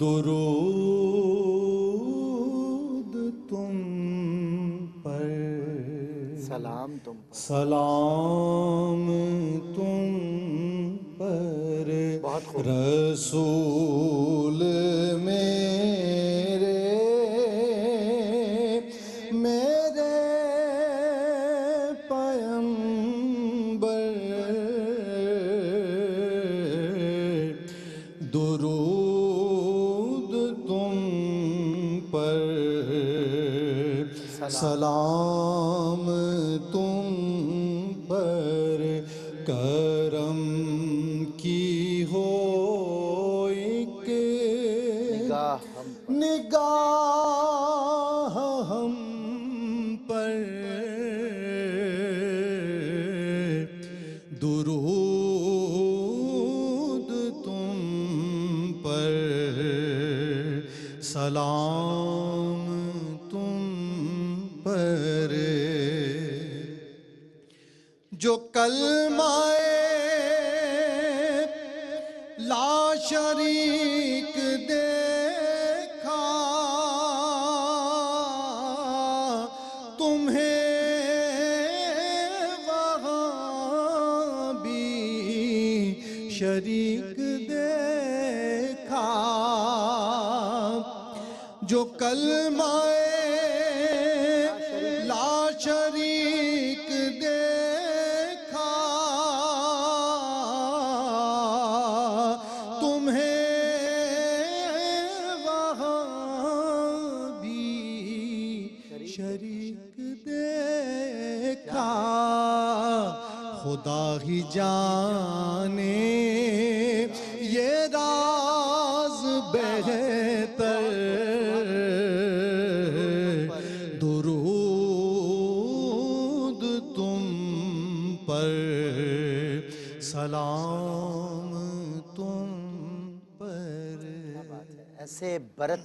दुरूद तुम पर, सलाम तुम पर, सलाम तुम पर, बहुत खूब। रसूल मेरे मेरे पैगंबर, दुरूद तुम पर, सलाम तुम पर, करम की हो एक निगाह हम पर, निगाह हम पर, दुरूद तुम पर, सलाम तुम पर, जो कलमाए ला शरीक देखा, तुम्हें वहाँ भी शरीक देखा, जो कलमाए ला शरीक देखा, तुम्हें वहाँ भी शरीक देखा, खुदा ही जाने ये राज बेहतर, दुरूद तुम पर, सलाम तुम पर। ऐसे बरत